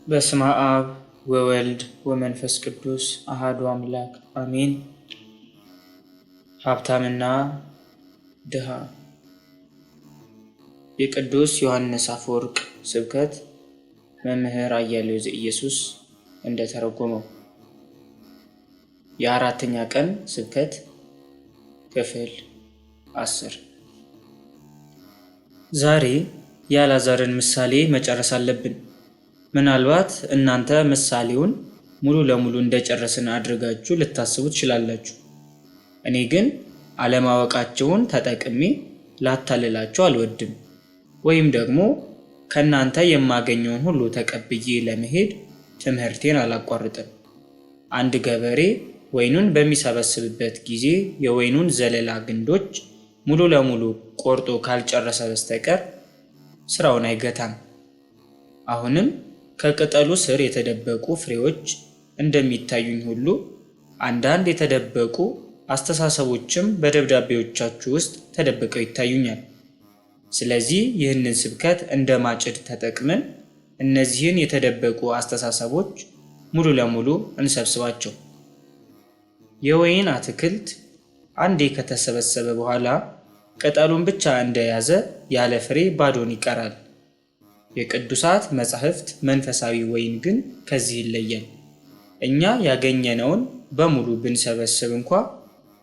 በስመ አብ ወወልድ ወመንፈስ ቅዱስ አሐዱ አምላክ አሜን። ሀብታምና ድሃ። የቅዱስ ዮሐንስ አፈወርቅ ስብከት መምህር አያሌው ዘኢየሱስ እንደተረጎመው። የአራተኛ ቀን ስብከት ክፍል 10። ዛሬ የአልዓዛርን ምሳሌ መጨረስ አለብን። ምናልባት እናንተ ምሳሌውን ሙሉ ለሙሉ እንደጨረስን አድርጋችሁ ልታስቡ ትችላላችሁ። እኔ ግን አለማወቃቸውን ተጠቅሜ ላታልላችሁ አልወድም፣ ወይም ደግሞ ከእናንተ የማገኘውን ሁሉ ተቀብዬ ለመሄድ ትምህርቴን አላቋርጥም። አንድ ገበሬ ወይኑን በሚሰበስብበት ጊዜ የወይኑን ዘለላ ግንዶች ሙሉ ለሙሉ ቆርጦ ካልጨረሰ በስተቀር ስራውን አይገታም። አሁንም ከቅጠሉ ስር የተደበቁ ፍሬዎች እንደሚታዩኝ ሁሉ አንዳንድ የተደበቁ አስተሳሰቦችም በደብዳቤዎቻችሁ ውስጥ ተደብቀው ይታዩኛል። ስለዚህ ይህንን ስብከት እንደ ማጭድ ተጠቅመን እነዚህን የተደበቁ አስተሳሰቦች ሙሉ ለሙሉ እንሰብስባቸው። የወይን አትክልት አንዴ ከተሰበሰበ በኋላ ቅጠሉን ብቻ እንደያዘ ያለ ፍሬ ባዶን ይቀራል። የቅዱሳት መጻሕፍት መንፈሳዊ ወይን ግን ከዚህ ይለያል። እኛ ያገኘነውን በሙሉ ብንሰበስብ እንኳ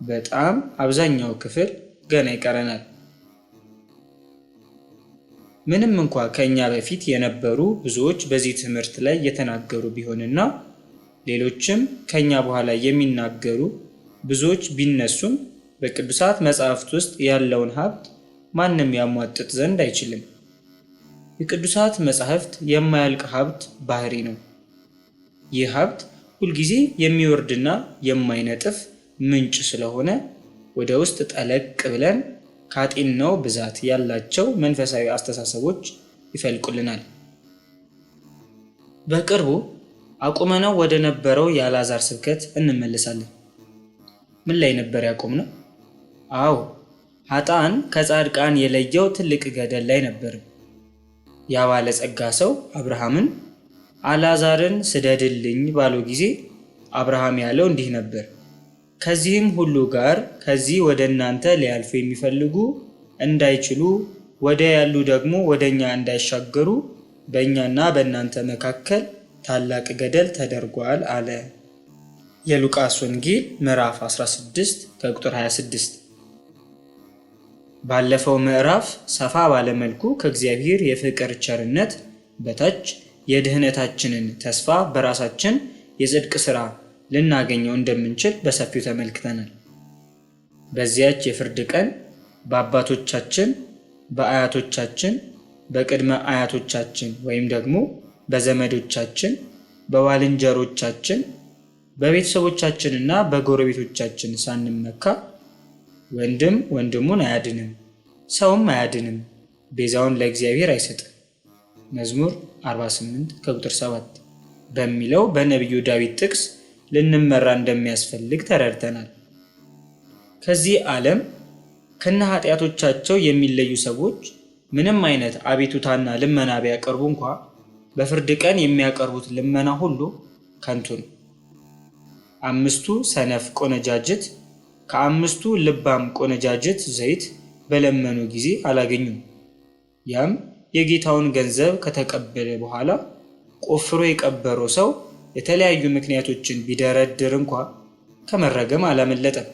በጣም አብዛኛው ክፍል ገና ይቀረናል። ምንም እንኳ ከእኛ በፊት የነበሩ ብዙዎች በዚህ ትምህርት ላይ የተናገሩ ቢሆንና ሌሎችም ከእኛ በኋላ የሚናገሩ ብዙዎች ቢነሱም በቅዱሳት መጻሕፍት ውስጥ ያለውን ሀብት ማንም ያሟጥጥ ዘንድ አይችልም። የቅዱሳት መጻሕፍት የማያልቅ ሀብት ባህሪ ነው። ይህ ሀብት ሁልጊዜ የሚወርድና የማይነጥፍ ምንጭ ስለሆነ ወደ ውስጥ ጠለቅ ብለን ካጤናው ብዛት ያላቸው መንፈሳዊ አስተሳሰቦች ይፈልቁልናል። በቅርቡ አቁመነው ወደ ነበረው የአልዓዛር ስብከት እንመለሳለን። ምን ላይ ነበር ያቆምነው? አዎ፣ ኃጥአን ከጻድቃን የለየው ትልቅ ገደል ላይ ነበር። ያ ባለጸጋ ሰው አብርሃምን አልዓዛርን ስደድልኝ ባለው ጊዜ አብርሃም ያለው እንዲህ ነበር፣ ከዚህም ሁሉ ጋር ከዚህ ወደ እናንተ ሊያልፉ የሚፈልጉ እንዳይችሉ፣ ወዲያ ያሉ ደግሞ ወደ እኛ እንዳይሻገሩ በእኛና በእናንተ መካከል ታላቅ ገደል ተደርጓል አለ። የሉቃስ ወንጌል ምዕራፍ 16 ከቁጥር 26። ባለፈው ምዕራፍ ሰፋ ባለመልኩ ከእግዚአብሔር የፍቅር ቸርነት በታች የድህነታችንን ተስፋ በራሳችን የጽድቅ ሥራ ልናገኘው እንደምንችል በሰፊው ተመልክተናል። በዚያች የፍርድ ቀን በአባቶቻችን፣ በአያቶቻችን፣ በቅድመ አያቶቻችን ወይም ደግሞ በዘመዶቻችን፣ በባልንጀሮቻችን፣ በቤተሰቦቻችንና በጎረቤቶቻችን ሳንመካ ወንድም ወንድሙን አያድንም፣ ሰውም አያድንም፣ ቤዛውን ለእግዚአብሔር አይሰጥም መዝሙር 48 ከቁጥር 7 በሚለው በነቢዩ ዳዊት ጥቅስ ልንመራ እንደሚያስፈልግ ተረድተናል። ከዚህ ዓለም ከነ ኃጢአቶቻቸው የሚለዩ ሰዎች ምንም አይነት አቤቱታና ልመና ቢያቀርቡ እንኳ በፍርድ ቀን የሚያቀርቡት ልመና ሁሉ ከንቱ ነው። 5 ሰነፍ ቆነጃጅት ከ5 ልባም ቆነጃጅት ዘይት በለመኑ ጊዜ አላገኙም። ያም የጌታውን ገንዘብ ከተቀበለ በኋላ ቆፍሮ የቀበረው ሰው የተለያዩ ምክንያቶችን ቢደረድር እንኳ ከመረገም አላመለጠም።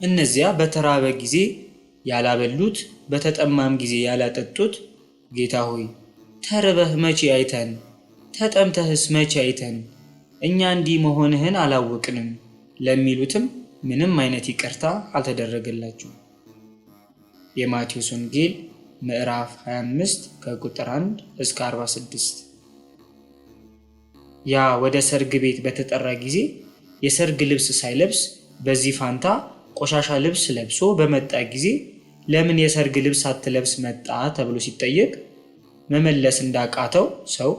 እነዚያ በተራበ ጊዜ ያላበሉት፣ በተጠማም ጊዜ ያላጠጡት ጌታ ሆይ ተርበህ መቼ አይተን፣ ተጠምተህስ መቼ አይተን፣ እኛ እንዲህ መሆንህን አላወቅንም ለሚሉትም ምንም አይነት ይቅርታ አልተደረገላቸውም። የማቴዎስ ወንጌል ምዕራፍ 25 ከቁጥር 1 እስከ 46። ያ ወደ ሰርግ ቤት በተጠራ ጊዜ የሰርግ ልብስ ሳይለብስ በዚህ ፋንታ ቆሻሻ ልብስ ለብሶ በመጣ ጊዜ ለምን የሰርግ ልብስ ሳትለብስ መጣ ተብሎ ሲጠየቅ መመለስ እንዳቃተው ሰው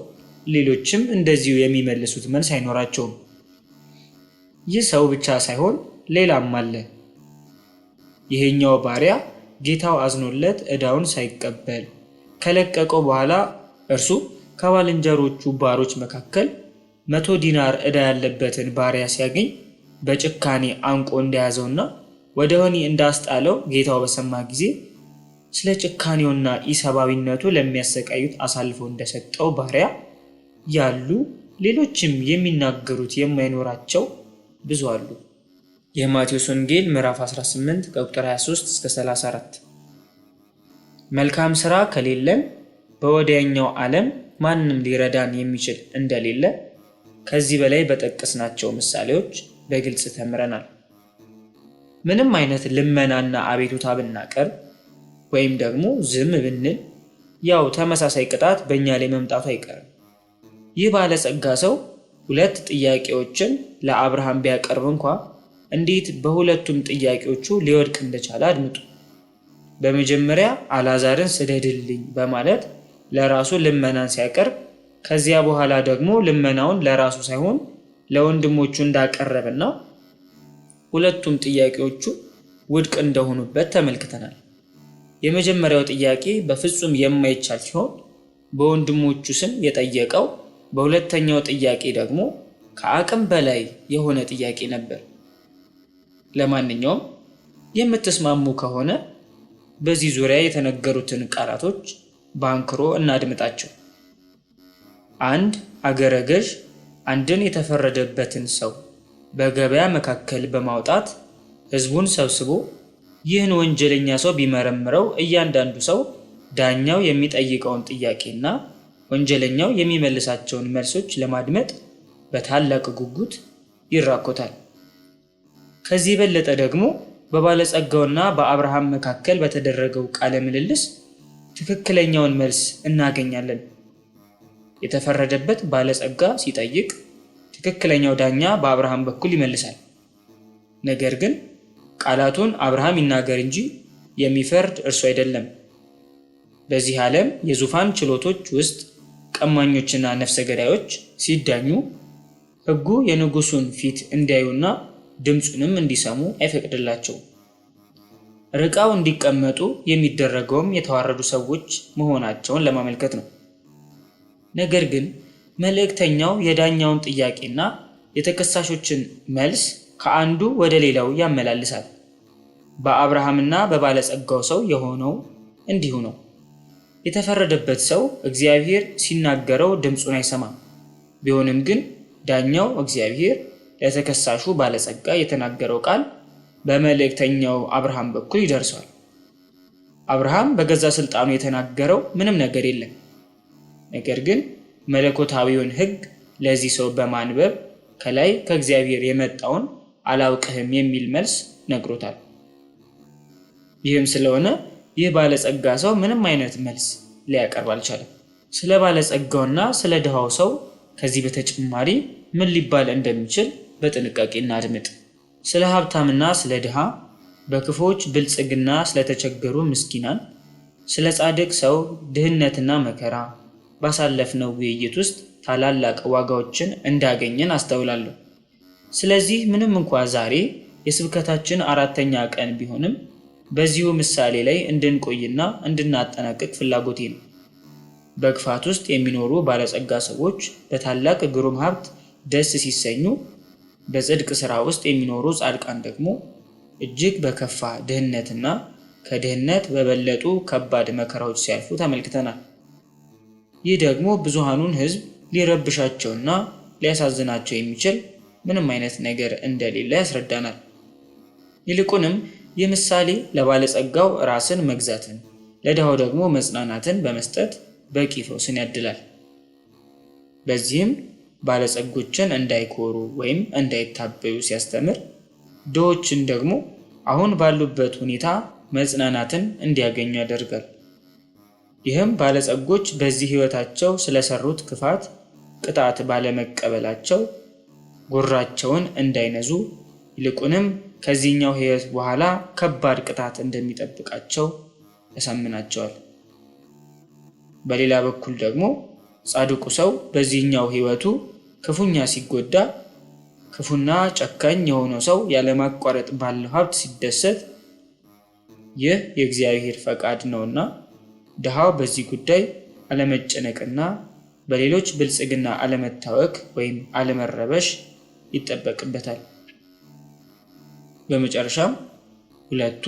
ሌሎችም እንደዚሁ የሚመልሱት መልስ አይኖራቸውም። ይህ ሰው ብቻ ሳይሆን ሌላም አለ። ይሄኛው ባሪያ ጌታው አዝኖለት ዕዳውን ሳይቀበል ከለቀቀው በኋላ እርሱ ከባልንጀሮቹ ባሮች መካከል 100 ዲናር ዕዳ ያለበትን ባሪያ ሲያገኝ በጭካኔ አንቆ እንደያዘውና ወደ ወህኒ እንዳስጣለው ጌታው በሰማ ጊዜ ስለ ጭካኔውና ኢሰብአዊነቱ ለሚያሰቃዩት አሳልፎ እንደሰጠው ባሪያ ያሉ ሌሎችም የሚናገሩት የማይኖራቸው ብዙ አሉ። የማቴዎስ ወንጌል ምዕራፍ 18 ከቁጥር 23 እስከ 34። መልካም ሥራ ከሌለን በወዲያኛው ዓለም ማንም ሊረዳን የሚችል እንደሌለ ከዚህ በላይ በጠቀስናቸው ምሳሌዎች በግልጽ ተምረናል። ምንም አይነት ልመናና አቤቱታ ብናቀርብ ወይም ደግሞ ዝም ብንል ያው ተመሳሳይ ቅጣት በእኛ ላይ መምጣቱ አይቀርም። ይህ ባለጸጋ ሰው 2 ጥያቄዎችን ለአብርሃም ቢያቀርብ እንኳ እንዴት በሁለቱም ጥያቄዎቹ ሊወድቅ እንደቻለ አድምጡ። በመጀመሪያ አልዓዛርን ስደድልኝ በማለት ለራሱ ልመናን ሲያቀርብ፣ ከዚያ በኋላ ደግሞ ልመናውን ለራሱ ሳይሆን ለወንድሞቹ እንዳቀረበና ሁለቱም ጥያቄዎቹ ውድቅ እንደሆኑበት ተመልክተናል። የመጀመሪያው ጥያቄ በፍጹም የማይቻል ሲሆን በወንድሞቹ ስም የጠየቀው፣ በሁለተኛው ጥያቄ ደግሞ ከአቅም በላይ የሆነ ጥያቄ ነበር። ለማንኛውም የምትስማሙ ከሆነ በዚህ ዙሪያ የተነገሩትን ቃላቶች በአንክሮ እናድምጣቸው። 1 አገረ ገዥ አንድን የተፈረደበትን ሰው በገበያ መካከል በማውጣት ሕዝቡን ሰብስቦ ይህን ወንጀለኛ ሰው ቢመረምረው እያንዳንዱ ሰው ዳኛው የሚጠይቀውን ጥያቄና ወንጀለኛው የሚመልሳቸውን መልሶች ለማድመጥ በታላቅ ጉጉት ይራኮታል። ከዚህ የበለጠ ደግሞ በባለጸጋውና በአብርሃም መካከል በተደረገው ቃለ ምልልስ ትክክለኛውን መልስ እናገኛለን። የተፈረደበት ባለጸጋ ሲጠይቅ ትክክለኛው ዳኛ በአብርሃም በኩል ይመልሳል። ነገር ግን ቃላቱን አብርሃም ይናገር እንጂ የሚፈርድ እርሱ አይደለም። በዚህ ዓለም የዙፋን ችሎቶች ውስጥ ቀማኞችና ነፍሰ ገዳዮች ሲዳኙ ሕጉ የንጉሱን ፊት እንዲያዩና ድምፁንም እንዲሰሙ አይፈቅድላቸውም። ርቀው እንዲቀመጡ የሚደረገውም የተዋረዱ ሰዎች መሆናቸውን ለማመልከት ነው። ነገር ግን መልእክተኛው የዳኛውን ጥያቄና የተከሳሾችን መልስ ከአንዱ ወደ ሌላው ያመላልሳል። በአብርሃምና በባለጸጋው ሰው የሆነው እንዲሁ ነው። የተፈረደበት ሰው እግዚአብሔር ሲናገረው ድምፁን አይሰማም። ቢሆንም ግን ዳኛው እግዚአብሔር ለተከሳሹ ባለጸጋ የተናገረው ቃል በመልእክተኛው አብርሃም በኩል ይደርሰዋል። አብርሃም በገዛ ስልጣኑ የተናገረው ምንም ነገር የለም። ነገር ግን መለኮታዊውን ሕግ ለዚህ ሰው በማንበብ ከላይ ከእግዚአብሔር የመጣውን አላውቅህም የሚል መልስ ነግሮታል። ይህም ስለሆነ ይህ ባለጸጋ ሰው ምንም አይነት መልስ ሊያቀርብ አልቻለም። ስለ ባለጸጋውና ስለ ድሃው ሰው ከዚህ በተጨማሪ ምን ሊባል እንደሚችል በጥንቃቄ እናድምጥ። ስለ ሀብታምና ስለ ድሃ፣ በክፎች ብልጽግና ስለተቸገሩ ምስኪናን፣ ስለ ጻድቅ ሰው ድህነትና መከራ ባሳለፍነው ውይይት ውስጥ ታላላቅ ዋጋዎችን እንዳገኘን አስተውላለሁ። ስለዚህ ምንም እንኳ ዛሬ የስብከታችን 4ኛ ቀን ቢሆንም በዚሁ ምሳሌ ላይ እንድንቆይና እንድናጠናቅቅ ፍላጎቴ ነው። በክፋት ውስጥ የሚኖሩ ባለጸጋ ሰዎች በታላቅ ግሩም ሀብት ደስ ሲሰኙ፣ በጽድቅ ሥራ ውስጥ የሚኖሩ ጻድቃን ደግሞ እጅግ በከፋ ድህነትና ከድህነት በበለጡ ከባድ መከራዎች ሲያልፉ ተመልክተናል። ይህ ደግሞ ብዙሃኑን ሕዝብ ሊረብሻቸውና ሊያሳዝናቸው የሚችል ምንም አይነት ነገር እንደሌለ ያስረዳናል። ይልቁንም ይህ ምሳሌ ለባለጸጋው ራስን መግዛትን፣ ለድሃው ደግሞ መጽናናትን በመስጠት በቂ ፈውስን ያድላል። በዚህም ባለጸጎችን እንዳይኮሩ ወይም እንዳይታበዩ ሲያስተምር፣ ድሆችን ደግሞ አሁን ባሉበት ሁኔታ መጽናናትን እንዲያገኙ ያደርጋል። ይህም ባለጸጎች በዚህ ሕይወታቸው ስለሰሩት ክፋት ቅጣት ባለመቀበላቸው ጉራቸውን እንዳይነዙ፣ ይልቁንም ከዚህኛው ሕይወት በኋላ ከባድ ቅጣት እንደሚጠብቃቸው ያሳምናቸዋል። በሌላ በኩል ደግሞ ጻድቁ ሰው በዚህኛው ሕይወቱ ክፉኛ ሲጎዳ፣ ክፉና ጨካኝ የሆነው ሰው ያለማቋረጥ ባለው ሀብት ሲደሰት፣ ይህ የእግዚአብሔር ፈቃድ ነውና ድሃው በዚህ ጉዳይ አለመጨነቅና በሌሎች ብልጽግና አለመታወክ ወይም አለመረበሽ ይጠበቅበታል። በመጨረሻም ሁለቱ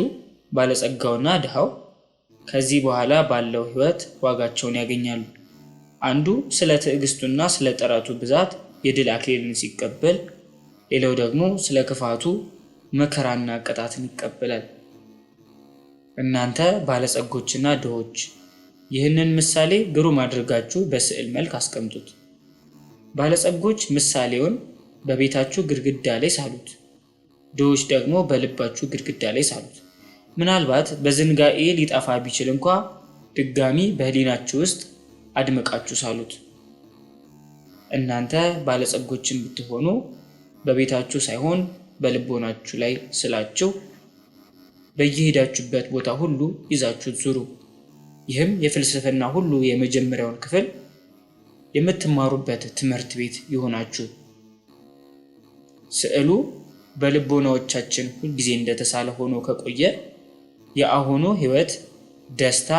ባለጸጋውና ድሃው ከዚህ በኋላ ባለው ሕይወት ዋጋቸውን ያገኛሉ። አንዱ ስለ ትዕግስቱና ስለ ጥረቱ ብዛት የድል አክሊልን ሲቀበል፣ ሌላው ደግሞ ስለ ክፋቱ መከራና ቅጣትን ይቀበላል። እናንተ ባለጸጎችና ድሆች ይህንን ምሳሌ ግሩም አድርጋችሁ በስዕል መልክ አስቀምጡት። ባለጸጎች ምሳሌውን በቤታችሁ ግድግዳ ላይ ሳሉት፣ ድሆች ደግሞ በልባችሁ ግድግዳ ላይ ሳሉት። ምናልባት በዝንጋኤ ሊጠፋ ቢችል እንኳ ድጋሚ በህሊናችሁ ውስጥ አድምቃችሁ ሳሉት። እናንተ ባለጸጎችን ብትሆኑ በቤታችሁ ሳይሆን በልቦናችሁ ላይ ስላችሁ በየሄዳችሁበት ቦታ ሁሉ ይዛችሁት ዙሩ። ይህም የፍልስፍና ሁሉ የመጀመሪያውን ክፍል የምትማሩበት ትምህርት ቤት ይሆናችሁ። ስዕሉ በልቦናዎቻችን ሁልጊዜ እንደተሳለ ሆኖ ከቆየ የአሁኑ ሕይወት ደስታ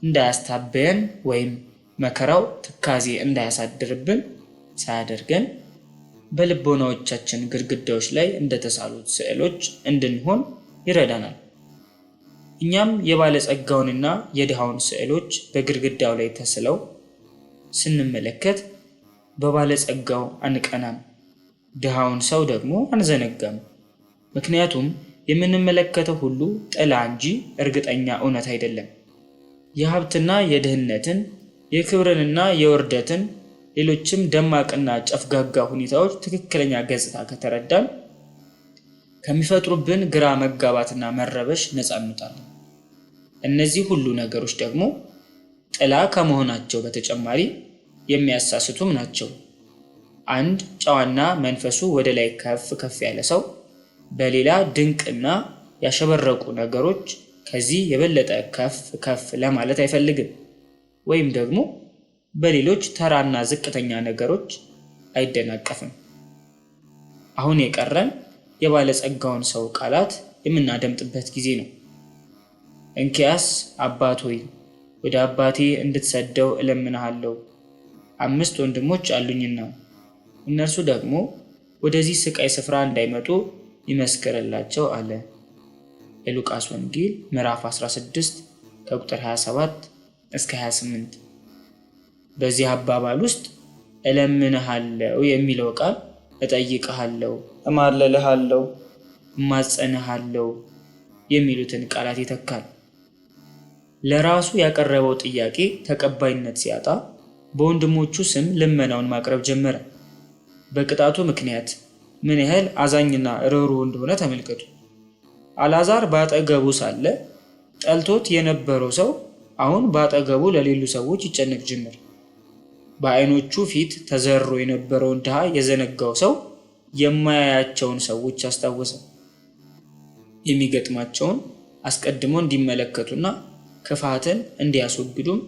እንዳያስታበየን ወይም መከራው ትካዜ እንዳያሳድርብን ሳያደርገን በልቦናዎቻችን ግድግዳዎች ላይ እንደተሳሉት ስዕሎች እንድንሆን ይረዳናል። እኛም የባለጸጋውንና የድሃውን ስዕሎች በግድግዳው ላይ ተስለው ስንመለከት በባለጸጋው አንቀናም፣ ድሃውን ሰው ደግሞ አንዘነጋም። ምክንያቱም የምንመለከተው ሁሉ ጥላ እንጂ እርግጠኛ እውነት አይደለም። የሀብትና የድህነትን፣ የክብርንና የውርደትን፣ ሌሎችም ደማቅና ጨፍጋጋ ሁኔታዎች ትክክለኛ ገጽታ ከተረዳን ከሚፈጥሩብን ግራ መጋባትና መረበሽ ነፃ እንወጣለን። እነዚህ ሁሉ ነገሮች ደግሞ ጥላ ከመሆናቸው በተጨማሪ የሚያሳስቱም ናቸው። አንድ ጨዋና መንፈሱ ወደ ላይ ከፍ ከፍ ያለ ሰው በሌላ ድንቅና ያሸበረቁ ነገሮች ከዚህ የበለጠ ከፍ ከፍ ለማለት አይፈልግም፣ ወይም ደግሞ በሌሎች ተራና ዝቅተኛ ነገሮች አይደናቀፍም። አሁን የቀረን የባለጸጋውን ሰው ቃላት የምናደምጥበት ጊዜ ነው። እንኪያስ አባት ሆይ ወደ አባቴ እንድትሰደው እለምንሃለሁ። 5 ወንድሞች አሉኝና እነርሱ ደግሞ ወደዚህ ስቃይ ስፍራ እንዳይመጡ ይመስክርላቸው አለ። የሉቃስ ወንጌል ምዕራፍ 16 ከቁጥር 27 እስከ 28። በዚህ አባባል ውስጥ እለምንሃለሁ የሚለው ቃል እጠይቅሃለሁ፣ እማልልሃለሁ፣ እማጸንሃለሁ የሚሉትን ቃላት ይተካል። ለራሱ ያቀረበው ጥያቄ ተቀባይነት ሲያጣ በወንድሞቹ ስም ልመናውን ማቅረብ ጀመረ። በቅጣቱ ምክንያት ምን ያህል አዛኝና ርኅሩህ እንደሆነ ተመልከቱ። አልዓዛር በአጠገቡ ሳለ ጠልቶት የነበረው ሰው አሁን በአጠገቡ ለሌሉ ሰዎች ይጨነቅ ጀመር። በዓይኖቹ ፊት ተዘርሮ የነበረውን ድሃ የዘነጋው ሰው የማያያቸውን ሰዎች አስታወሰ። የሚገጥማቸውን አስቀድሞ እንዲመለከቱና ክፋትን እንዲያስወግዱም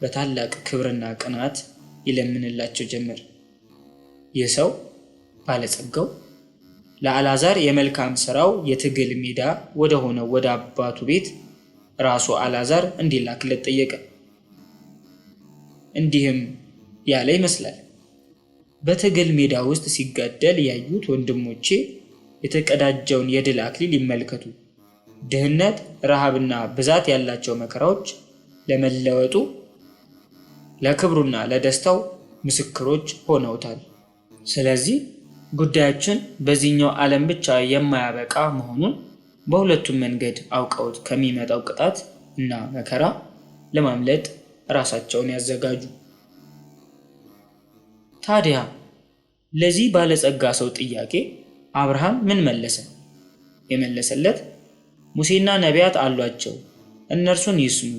በታላቅ ክብርና ቅናት ይለምንላቸው ጀመር። ይህ ሰው ባለጸጋው ለአልዓዛር የመልካም ሥራው የትግል ሜዳ ወደ ሆነው ወደ አባቱ ቤት ራሱ አልዓዛር እንዲላክለት ጠየቀ። እንዲህም ያለ ይመስላል። በትግል ሜዳ ውስጥ ሲጋደል ያዩት ወንድሞቼ የተቀዳጀውን የድል አክሊል ይመልከቱ። ድህነት፣ ረሃብና ብዛት ያላቸው መከራዎች ለመለወጡ ለክብሩና ለደስታው ምስክሮች ሆነውታል። ስለዚህ ጉዳያችን በዚህኛው ዓለም ብቻ የማያበቃ መሆኑን በሁለቱም መንገድ አውቀውት ከሚመጣው ቅጣት እና መከራ ለማምለጥ ራሳቸውን ያዘጋጁ። ታዲያ ለዚህ ባለጸጋ ሰው ጥያቄ አብርሃም ምን መለሰ? የመለሰለት ሙሴና ነቢያት አሏቸው፣ እነርሱን ይስሙ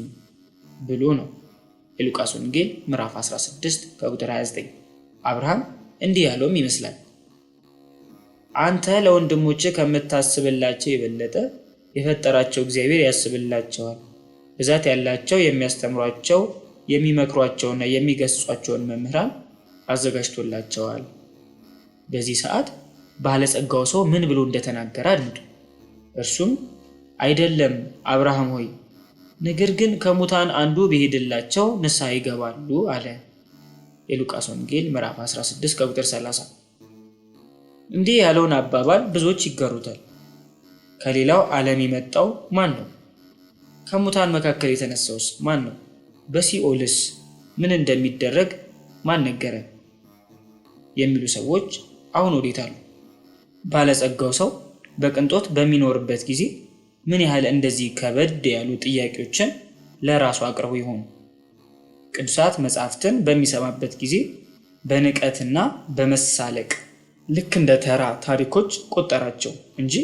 ብሎ ነው። የሉቃስ ወንጌል ምዕራፍ 16 ከቁጥር 29። አብርሃም እንዲህ ያለውም ይመስላል። አንተ ለወንድሞች ከምታስብላቸው የበለጠ የፈጠራቸው እግዚአብሔር ያስብላቸዋል። ብዛት ያላቸው የሚያስተምሯቸው የሚመክሯቸውና የሚገስጿቸውን መምህራን አዘጋጅቶላቸዋል። በዚህ ሰዓት ባለጸጋው ሰው ምን ብሎ እንደተናገረ አድምጡ። እርሱም አይደለም አብርሃም ሆይ፣ ነገር ግን ከሙታን አንዱ ቢሄድላቸው ንስሐ ይገባሉ አለ። የሉቃስ ወንጌል ምዕራፍ 16 ከቁጥር 30። እንዲህ ያለውን አባባል ብዙዎች ይጋሩታል። ከሌላው ዓለም የመጣው ማን ነው? ከሙታን መካከል የተነሳውስ ማን ነው? በሲኦልስ ምን እንደሚደረግ ማን ነገረን? የሚሉ ሰዎች አሁን ወዴት አሉ? ባለጸጋው ሰው በቅንጦት በሚኖርበት ጊዜ ምን ያህል እንደዚህ ከበድ ያሉ ጥያቄዎችን ለራሱ አቅርቦ ይሆን? ቅዱሳት መጻሕፍትን በሚሰማበት ጊዜ በንቀትና በመሳለቅ ልክ እንደ ተራ ታሪኮች ቆጠራቸው እንጂ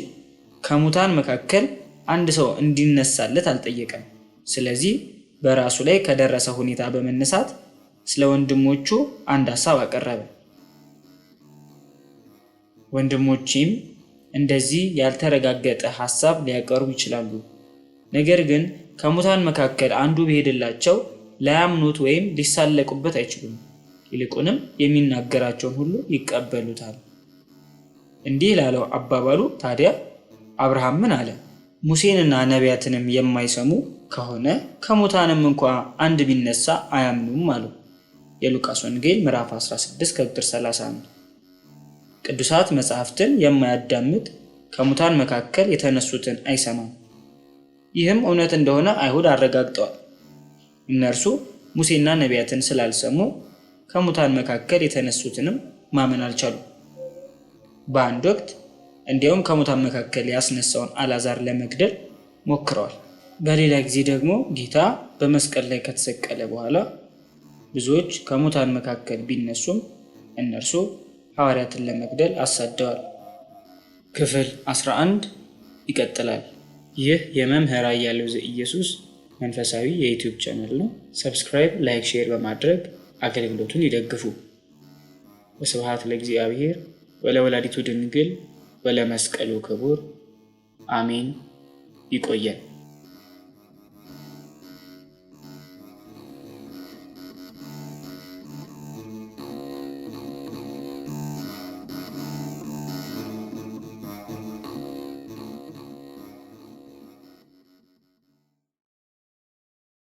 ከሙታን መካከል አንድ ሰው እንዲነሳለት አልጠየቀም። ስለዚህ በራሱ ላይ ከደረሰ ሁኔታ በመነሳት ስለ ወንድሞቹ አንድ ሐሳብ አቀረበ። ወንድሞቼም እንደዚህ ያልተረጋገጠ ሐሳብ ሊያቀርቡ ይችላሉ። ነገር ግን ከሙታን መካከል አንዱ ቢሄድላቸው ላያምኑት ወይም ሊሳለቁበት አይችሉም። ይልቁንም የሚናገራቸውን ሁሉ ይቀበሉታል። እንዲህ ላለው አባባሉ ታዲያ አብርሃም ምን አለ? ሙሴንና ነቢያትንም የማይሰሙ ከሆነ ከሙታንም እንኳ አንድ ቢነሳ አያምኑም አሉ። የሉቃስ ወንጌል ምዕራፍ 16 ከቁጥር 31። ቅዱሳት መጻሕፍትን የማያዳምጥ ከሙታን መካከል የተነሱትን አይሰማም። ይህም እውነት እንደሆነ አይሁድ አረጋግጠዋል። እነርሱ ሙሴና ነቢያትን ስላልሰሙ ከሙታን መካከል የተነሱትንም ማመን አልቻሉም። በአንድ ወቅት እንዲያውም ከሙታን መካከል ያስነሳውን አልዓዛር ለመግደል ሞክረዋል። በሌላ ጊዜ ደግሞ ጌታ በመስቀል ላይ ከተሰቀለ በኋላ ብዙዎች ከሙታን መካከል ቢነሱም እነርሱ ሐዋርያትን ለመግደል አሳደዋል። ክፍል 11 ይቀጥላል። ይህ የመምህር አያሌው ዘኢየሱስ መንፈሳዊ የዩቲዩብ ቻናል ነው። ሰብስክራይብ፣ ላይክ፣ ሼር በማድረግ አገልግሎቱን ይደግፉ። ወስብሐት ለእግዚአብሔር ወለወላዲቱ ድንግል ወለመስቀሉ ክቡር አሜን። ይቆየን።